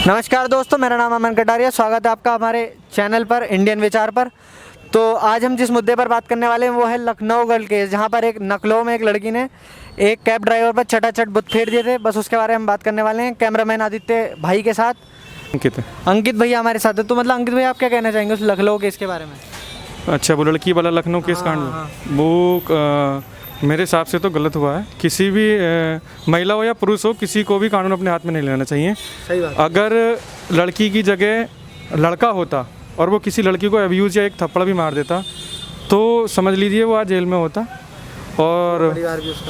नमस्कार दोस्तों, मेरा नाम अमन कटारिया। स्वागत है आपका हमारे चैनल पर इंडियन विचार पर। तो आज हम जिस मुद्दे पर बात करने वाले हैं वो है लखनऊ गर्ल केस, जहां पर एक नकलो में एक लड़की ने एक कैब ड्राइवर पर चटाचट बुत फेर दिए थे। बस उसके बारे में बात करने वाले हैं कैमरामैन आदित्य भाई के साथ। अंकित भैया हमारे साथ है। तो मतलब अंकित भैया आप क्या कहना चाहेंगे उस लखनऊ केस के बारे में? अच्छा, वो लड़की वाला लखनऊ केस कांड वो मेरे हिसाब से तो गलत हुआ है। किसी भी महिला हो या पुरुष हो, किसी को भी कानून अपने हाथ में नहीं लेना चाहिए। सही बात। अगर लड़की की जगह लड़का होता और वो किसी लड़की को अब्यूज़ या एक थप्पड़ भी मार देता तो समझ लीजिए वो आज जेल में होता और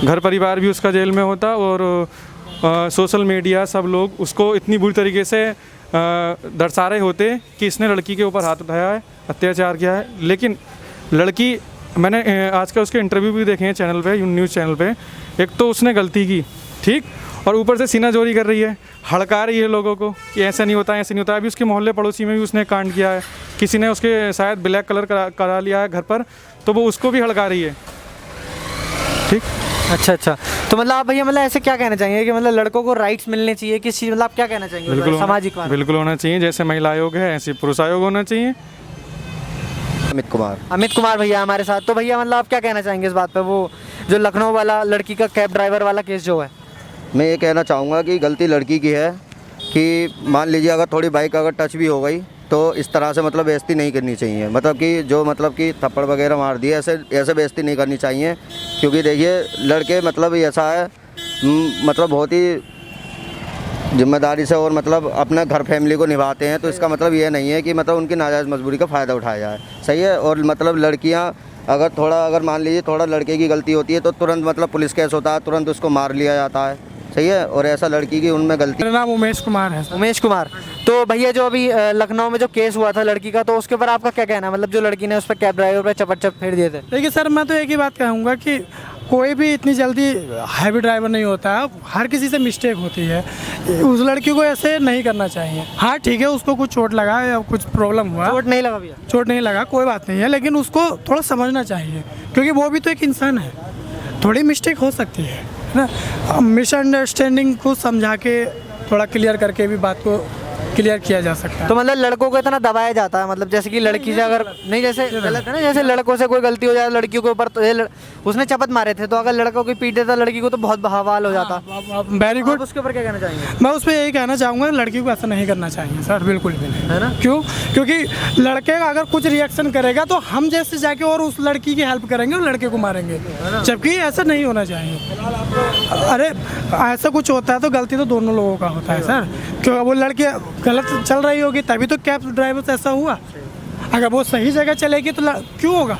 घर परिवार भी उसका जेल में होता और सोशल मीडिया सब लोग उसको इतनी बुरी तरीके से दर्शा रहे होते कि इसने लड़की के ऊपर हाथ उठाया है, अत्याचार किया है। लेकिन लड़की, मैंने आज का उसके इंटरव्यू भी देखे हैं चैनल पे, न्यूज़ चैनल पे। एक तो उसने गलती की, ठीक, और ऊपर से सीना जोरी कर रही है, हड़का रही है लोगों को कि ऐसा नहीं होता, ऐसा नहीं होता। अभी उसके मोहल्ले पड़ोसी में भी उसने कांड किया है, किसी ने उसके शायद ब्लैक कलर करा लिया है घर पर, तो वो उसको भी हड़का रही है। ठीक, अच्छा। तो मतलब आप भैया मतलब ऐसे क्या कहना चाहेंगे कि मतलब लड़कों को राइट्स मिलने चाहिए, किस चीज़, मतलब आप क्या कहना चाहेंगे? बिल्कुल सामाजिक बिल्कुल होना चाहिए। जैसे महिला आयोग है ऐसे पुरुष आयोग होना चाहिए। अमित कुमार भैया हमारे साथ। तो भैया मतलब आप क्या कहना चाहेंगे इस बात पे, वो जो लखनऊ वाला लड़की का कैब ड्राइवर वाला केस जो है? मैं ये कहना चाहूँगा कि गलती लड़की की है कि मान लीजिए अगर थोड़ी बाइक अगर टच भी हो गई तो इस तरह से मतलब बेइज्जती नहीं करनी चाहिए। मतलब कि जो मतलब कि थप्पड़ वगैरह मार दिए, ऐसे बेइज्जती नहीं करनी चाहिए। क्योंकि देखिए लड़के मतलब ऐसा है, मतलब बहुत ही जिम्मेदारी से और मतलब अपना घर फैमिली को निभाते हैं। तो इसका मतलब ये नहीं है कि मतलब उनकी नाजायज़ मजबूरी का फ़ायदा उठाया जाए। सही है। और मतलब लड़कियां अगर मान लीजिए थोड़ा लड़के की गलती होती है तो तुरंत मतलब पुलिस केस होता है, तुरंत उसको मार लिया जाता है। सही है। और ऐसा लड़की की उनमें गलती। मेरा नाम उमेश कुमार है। उमेश कुमार। तो भैया जो अभी लखनऊ में जो केस हुआ था लड़की का, तो उसके ऊपर आपका क्या कहना है? मतलब जो लड़की ने उस पर कैब ड्राइवर पर चपट फेर दिए थे। देखिए सर, मैं तो एक ही बात कहूँगा कि कोई भी इतनी जल्दी हैवी ड्राइवर नहीं होता है। हर किसी से मिस्टेक होती है। उस लड़की को ऐसे नहीं करना चाहिए। हाँ ठीक है, उसको कुछ चोट लगा या कुछ प्रॉब्लम हुआ, चोट नहीं लगा भैया? चोट नहीं लगा, कोई बात नहीं है, लेकिन उसको थोड़ा समझना चाहिए क्योंकि वो भी तो एक इंसान है। थोड़ी मिस्टेक हो सकती है ना। मिसअंडरस्टैंडिंग को समझा के थोड़ा क्लियर करके भी बात को क्लियर किया जा सकता है। तो मतलब लड़कों को इतना दबाया जाता है, मतलब जैसे कि लड़की से अगर नहीं, जैसे गलत है ना, जैसे लड़कों से कोई गलती हो जाए लड़कियों के ऊपर, तो उसने चपत मारे थे तो अगर लड़कों की पीट देता लड़की को तो बहुत बवाल हो जाता। Very good. उसके ऊपर क्या कहना चाहेंगे? मैं उस पर यही कहना चाहूँगा, लड़की को ऐसा नहीं करना चाहिए सर, बिल्कुल भी नहीं, है ना? क्यों? क्योंकि लड़के अगर कुछ रिएक्शन करेगा तो हम जैसे जाके और उस लड़की की हेल्प करेंगे और लड़के को मारेंगे, जबकि ऐसा नहीं होना चाहिए। अरे ऐसा कुछ होता है तो गलती तो दोनों लोगों का होता है सर। क्यों? वो लड़की गलत चल रही होगी तभी तो कैब ड्राइवर से ऐसा हुआ। अगर वो सही जगह चलेगी तो क्यों होगा?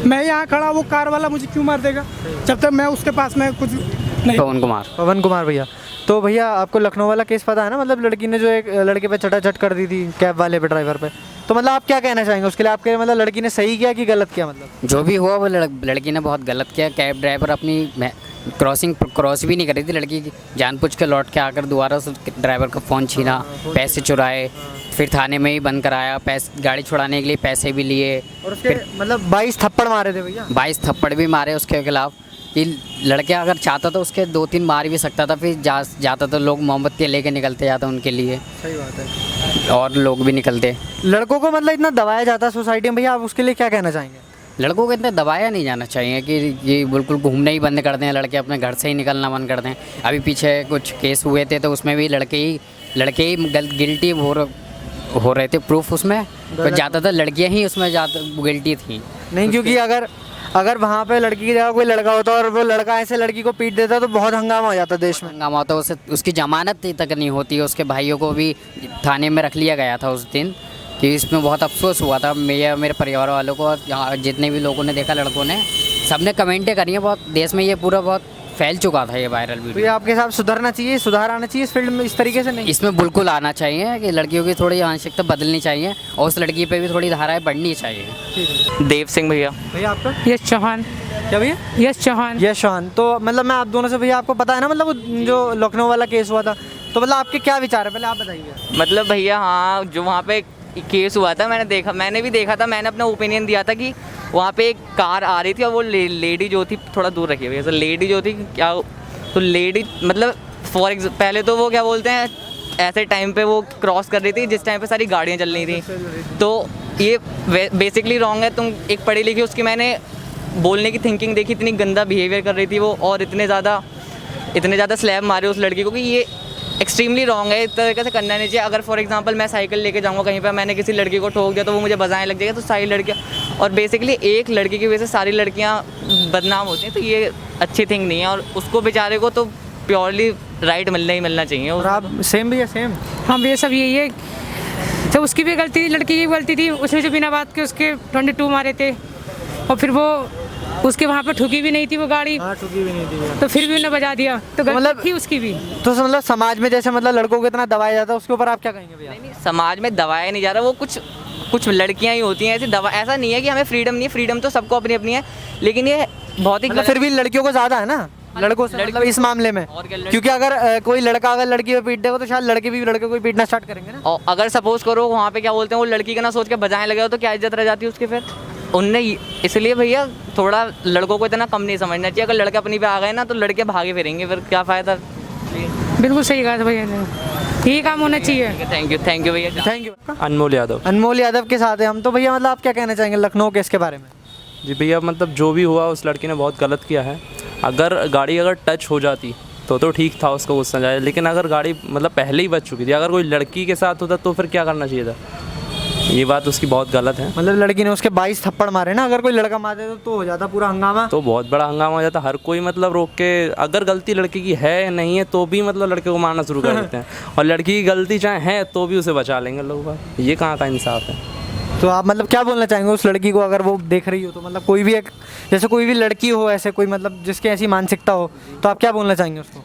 मैं यहाँ खड़ा, वो कार वाला मुझे क्यों मार देगा जब तक मैं उसके पास में कुछ नहीं। पवन कुमार भैया। तो भैया आपको लखनऊ वाला केस पता है ना? मतलब लड़की ने जो एक लड़के पे चटाचट कर दी थी कैब वाले पे, ड्राइवर पे। तो मतलब आप क्या कहना चाहेंगे उसके लिए? आपके मतलब लड़की ने सही किया कि गलत किया? मतलब जो भी हुआ वो लड़की ने बहुत गलत किया। कैब ड्राइवर अपनी क्रॉस भी नहीं कर रही थी लड़की की, जानबूझ के लौट के आकर दोबारा उस ड्राइवर का फ़ोन छीना, पैसे चुराए, फिर थाने में ही बंद कराया, गाड़ी छुड़ाने के लिए पैसे भी लिए। और उसके मतलब 22 थप्पड़ मारे थे भैया। 22 थप्पड़ भी मारे उसके खिलाफ। कि लड़के अगर चाहता तो उसके 2-3 मार भी सकता था, फिर जाता तो लोग मोमबत्तियाँ लेके निकलते जाते उनके लिए। सही बात है। और लोग भी निकलते। लड़कों को मतलब इतना दबाया जाता है सोसाइटी में, भैया आप उसके लिए क्या कहना चाहेंगे? लड़कों को इतना दबाया नहीं जाना चाहिए कि ये बिल्कुल घूमने ही बंद कर दें, लड़के अपने घर से ही निकलना बंद कर दें। अभी पीछे कुछ केस हुए थे तो उसमें भी लड़के ही गिल्टी हो रहे थे, प्रूफ उसमें तो ज़्यादातर लड़कियां ही उसमें ज़्यादा गिल्टी थी। नहीं, क्योंकि अगर वहाँ पे लड़की की जगह कोई लड़का होता और वो लड़का ऐसे लड़की को पीट देता तो बहुत हंगामा हो जाता देश में। हंगामा होता, उसकी जमानत तक नहीं होती। उसके भाइयों को भी थाने में रख लिया गया था उस दिन, कि इसमें बहुत अफसोस हुआ था मेरे परिवार वालों को। और यहाँ जितने भी लोगों ने देखा, लड़कों ने सबने कमेंटें करी हैं। बहुत देश में ये पूरा बहुत फैल चुका था ये वायरल वीडियो। तो ये आपके हिसाब सुधरना चाहिए, सुधार आना चाहिए इस फील्ड में? इस तरीके से नहीं, इसमें बिल्कुल आना चाहिए कि लड़कियों की थोड़ी आंशिकता बदलनी चाहिए और उस लड़की पे भी थोड़ी धाराएं बढ़नी चाहिए। देव सिंह भैया। भैया आपका? यश चौहान। क्या भैया? यश चौहान। यश चौहान। तो मतलब मैं आप दोनों से, भैया आपको पता है ना मतलब जो लखनऊ वाला केस हुआ था, तो मतलब आपके क्या विचार है, पहले आप बताइए। मतलब भैया हाँ, जो वहाँ पे केस हुआ था मैंने भी देखा था। मैंने अपना ओपिनियन दिया था कि वहाँ पे एक कार आ रही थी और वो लेडी जो थी, थोड़ा दूर रखिए भैया, लेडी जो थी क्या, तो लेडी मतलब पहले तो वो क्या बोलते हैं, ऐसे टाइम पे वो क्रॉस कर रही थी जिस टाइम पे सारी गाड़ियाँ चल रही थी। तो ये बेसिकली रॉन्ग है। तुम एक पढ़ी लिखी, उसकी मैंने बोलने की थिंकिंग देखी, इतनी गंदा बिहेवियर कर रही थी वो, और इतने ज़्यादा स्लैब मारे उस लड़की को कि ये एक्सट्रीमली रॉन्ग है। इस तरीके से करना नहीं चाहिए। अगर फॉर एग्जांपल मैं साइकिल लेके जाऊंगा कहीं पर, मैंने किसी लड़की को ठोक दिया तो वो मुझे बजाने लग जाएगा, तो सारी लड़कियां, और बेसिकली एक लड़की की वजह से सारी लड़कियां बदनाम होती हैं, तो ये अच्छी थिंग नहीं है। और उसको बेचारे को तो प्योरली राइट मिलना ही मिलना चाहिए। और आप सेम भी है? सेम हाँ भैया सब यही है। तो उसकी भी गलती थी, लड़की की भी गलती थी। उसने जो बिना बात के उसके 22 मारे थे, और फिर वो उसके वहाँ पे ठुकी भी नहीं थी वो गाड़ी। हाँ, ठुकी भी नहीं थी तो फिर भी उन्हें बजा दिया, तो गलती मतलब थी उसकी भी। तो मतलब समाज में जैसे मतलब लड़कों को इतना दबाया जाता है, उसके ऊपर आप क्या कहेंगे भैया? नहीं, समाज में दबाया नहीं जा रहा, वो कुछ लड़कियां ही होती हैं ऐसी दवा। ऐसा नहीं है कि हमें फ्रीडम नहीं है, फ्रीडम तो सबको अपनी अपनी है, लेकिन ये बहुत ही मतलब फिर भी लड़कियों को ज़्यादा है ना लड़कों से, मतलब इस मामले में। और क्या, क्योंकि अगर कोई लड़का अगर लड़की को पीट देगा तो शायद लड़के भी लड़के को पीटना स्टार्ट करेंगे ना। और अगर सपोज करो वहाँ पे क्या बोलते हैं, वो लड़की का ना सोच के बजाने लगे तो क्या इज्जत रह जाती है उसकी फिर। उनने इसलिए भैया थोड़ा लड़कों को इतना कम नहीं समझना चाहिए। अगर लड़के अपनी पे आ गए ना तो लड़के भागे फिरेंगे, फिर क्या फ़ायदा। बिल्कुल सही कहा था भैया ने, यही काम होना चाहिए। थैंक यू भैया। Thank you. अनमोल यादव। अनमोल यादव के साथ हैं हम। तो भैया मतलब आप क्या कहना चाहेंगे लखनऊ केस के बारे में? जी भैया, मतलब जो भी हुआ उस लड़की ने बहुत गलत किया है। अगर गाड़ी टच हो जाती तो ठीक था, उसको गुस्सा जाए, लेकिन अगर गाड़ी मतलब पहले ही बच चुकी थी, अगर कोई लड़की के साथ होता तो फिर क्या करना चाहिए था। ये बात उसकी बहुत गलत है। मतलब लड़की ने उसके 22 थप्पड़ मारे ना, अगर कोई लड़का मार देता तो हो जाता पूरा हंगामा। तो बहुत बड़ा हंगामा हो जाता, हर कोई मतलब रोक के, अगर गलती लड़की की है या नहीं है तो भी मतलब लड़के को मारना शुरू कर देते हैं, और लड़की की गलती चाहे है तो भी उसे बचा लेंगे लोग। ये कहाँ का इंसाफ है। तो आप मतलब क्या बोलना चाहेंगे उस लड़की को, अगर वो देख रही हो तो? मतलब कोई भी एक, जैसे कोई भी लड़की हो ऐसे कोई मतलब जिसकी ऐसी मानसिकता हो, तो आप क्या बोलना चाहेंगे उसको?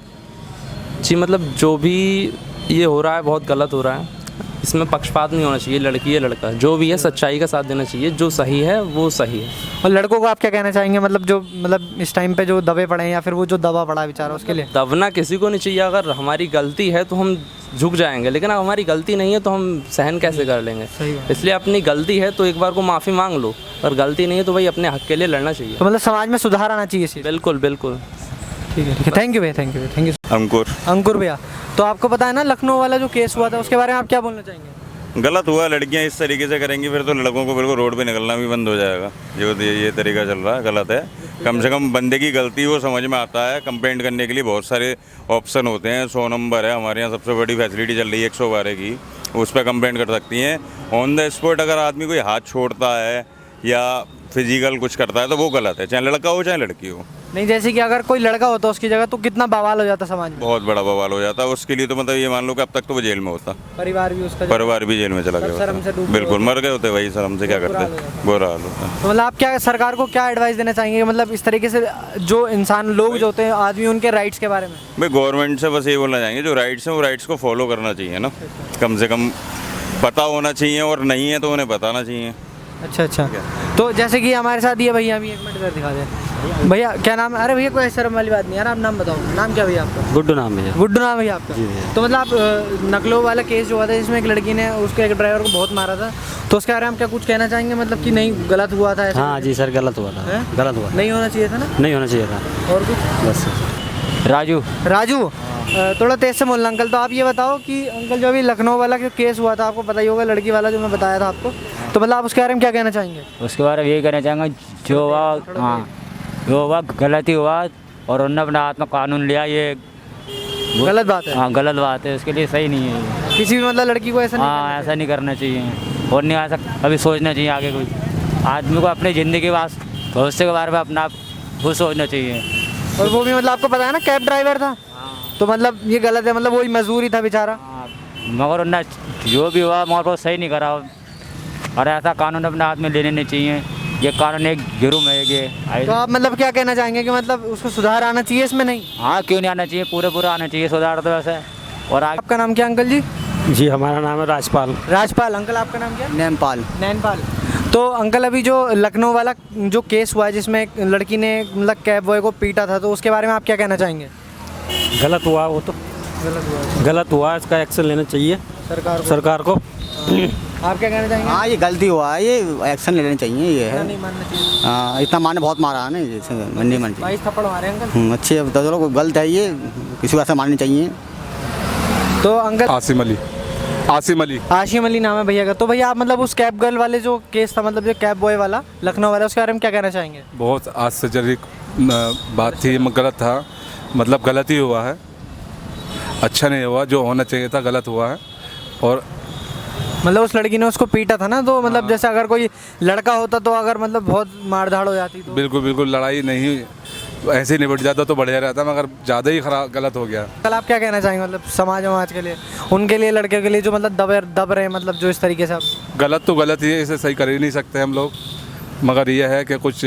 जी मतलब जो भी ये हो रहा है बहुत गलत हो रहा है, इसमें पक्षपात नहीं होना चाहिए। लड़की है लड़का, जो भी है सच्चाई का साथ देना चाहिए, जो सही है वो सही है। और लड़कों को आप क्या कहना चाहेंगे, मतलब जो मतलब इस टाइम पे जो दबे पड़े हैं, या फिर वो जो दबा पड़ा है बेचारा उसके लिए? दबना किसी को नहीं चाहिए। अगर हमारी गलती है तो हम झुक जाएंगे, लेकिन अगर हमारी गलती नहीं है तो हम सहन कैसे कर लेंगे। इसलिए अपनी गलती है तो एक बार को माफ़ी मांग लो, और गलती नहीं है तो भाई अपने हक के लिए लड़ना चाहिए। तो मतलब समाज में सुधार आना चाहिए इसी। बिल्कुल बिल्कुल। ठीक है, थैंक यू भैया, थैंक यू। अंकुर भैया, तो आपको पता है ना लखनऊ वाला जो केस हुआ था, उसके बारे में आप क्या बोलना चाहेंगे? गलत हुआ। लड़कियां इस तरीके से करेंगी फिर तो लड़कों को बिल्कुल रोड पे निकलना भी बंद हो जाएगा। ये तरीका चल रहा है, गलत है। कम से कम बंदे की गलती वो समझ में आता है। कंप्लेंट करने के लिए बहुत सारे ऑप्शन होते हैं। 100 नंबर है, हमारे यहाँ सबसे बड़ी फैसिलिटी चल रही है 112 की, उस पर कंप्लेंट कर सकती हैं। ऑन द स्पॉट अगर आदमी कोई हाथ छोड़ता है या फिजिकल कुछ करता है तो वो गलत है, चाहे लड़का हो चाहे लड़की हो। नहीं, जैसे कि अगर कोई लड़का होता उसकी जगह तो कितना बवाल हो जाता समाज में। बहुत बड़ा बवाल हो जाता है। उसके लिए तो मतलब ये मान लो कि अब तक तो वो जेल में होता, परिवार भी उसका परिवार भी जेल में चला गया शर्म से होता। डूब बिल्कुल मर गए होते भाई, शर्म से क्या करते, बुरा हाल होता। तो मतलब आप क्या सरकार को क्या एडवाइस देना चाहेंगे, मतलब इस तरीके से जो इंसान लोग जो होते हैं आदमी, उनके राइट्स के बारे में? भाई गवर्नमेंट से बस ये बोलना चाहेंगे, जो राइट्स हैं वो राइट्स को फॉलो करना चाहिए ना, कम से कम पता होना चाहिए, और नहीं है तो उन्हें बताना चाहिए। अच्छा। तो जैसे कि हमारे साथ ये भैया अभी 1 मिनट इधर दिखा दे भैया, क्या नाम है? अरे भैया कोई शर्म वाली बात नहीं यार, आप नाम बताओ। नाम क्या भैया आपका? गुड्डू नाम है। गुड्डू नाम है भैया आपका? तो मतलब आप नकलो वाला केस जो हुआ था जिसमें एक लड़की ने उसके एक ड्राइवर को बहुत मारा था, तो उसके बारे में आप क्या कुछ कहना चाहेंगे, मतलब कि नहीं गलत हुआ था ऐसा? हाँ जी सर, गलत हुआ था। गलत हुआ, नहीं होना चाहिए था ना? नहीं होना चाहिए था। और कुछ? बस राजू थोड़ा तेज से बोलना अंकल। तो आप ये बताओ कि अंकल जो अभी लखनऊ वाला जो केस हुआ था, आपको पता ही होगा, लड़की वाला जो मैं बताया था आपको, तो मतलब आप उसके बारे में क्या कहना चाहेंगे? उसके बारे में यही कहना चाहेंगे, जो हुआ हाँ जो हुआ गलती हुआ, और उन्होंने अपने हाथ में कानून लिया, ये गलत बात है। हाँ गलत बात है, उसके लिए सही नहीं है ये। किसी भी मतलब लड़की को ऐसा नहीं हाँ ऐसा नहीं करना चाहिए, और नहीं ऐसा अभी सोचना चाहिए आगे। कोई आदमी को अपनी ज़िंदगी के बाद भविष्य के बारे में अपना खुद सोचना चाहिए। और वो भी मतलब आपको पता है ना कैब ड्राइवर था, तो मतलब ये गलत है, मतलब वही मजदूर ही था बेचारा। मगर उन्होंने जो भी हुआ मगर वो सही नहीं करा, और ऐसा कानून अपने हाथ में लेने नहीं चाहिए। ये कानून एक जुर्म है ये। तो आप मतलब क्या कहना चाहेंगे कि मतलब उसको सुधार आना चाहिए इसमें? नहीं, हाँ क्यों नहीं आना चाहिए, पूरे आना चाहिए सुधार तो वैसे। और आपका नाम क्या अंकल जी? जी हमारा नाम है राजपाल। अंकल आपका नाम क्या? नैनपाल। तो अंकल अभी जो लखनऊ वाला जो केस हुआ है जिसमें एक लड़की ने मतलब कैब बॉय को पीटा था, तो उसके बारे में आप क्या कहना चाहेंगे? गलत हुआ, वो तो गलत हुआ, इसका एक्शन लेना चाहिए सरकार को। आप क्या कहना चाहेंगे? हाँ ये गलती हुआ है, ये एक्शन लेना चाहिए। ये है नहीं मानना चाहिए। हाँ, इतना मारने बहुत मारा है ना, जैसे नहीं मानना चाहिए। 22 थप्पड़ मारे अंकल। अच्छे, चलो गलत है ये, किसी को ऐसा मारनी चाहिए। तो अंकल आसिम अली आशिम अली नाम है भैया का। तो भैया आप मतलब उस कैब गर्ल वाले जो केस था, मतलब जो कैब बॉय वाला लखनऊ वाला, उसके बारे में क्या कहना चाहेंगे? बहुत आश्चर्य बात थी, गलत था, मतलब गलत ही हुआ है, अच्छा नहीं हुआ, जो होना चाहिए था गलत हुआ है। और मतलब उस लड़की ने उसको पीटा था ना, तो मतलब जैसे अगर कोई लड़का होता तो अगर मतलब बहुत मारधाड़ हो जाती तो। बिल्कुल लड़ाई नहीं, ऐसे ही निपट जाता तो बढ़िया रहता, मगर ज़्यादा ही खराब गलत हो गया। कल आप क्या कहना चाहेंगे मतलब समाज के लिए, उनके लिए, लड़के के लिए जो मतलब दब रहे हैं, मतलब जो इस तरीके से? आप गलत तो गलत ही है, इसे सही कर ही नहीं सकते हम लोग, मगर यह है कि कुछ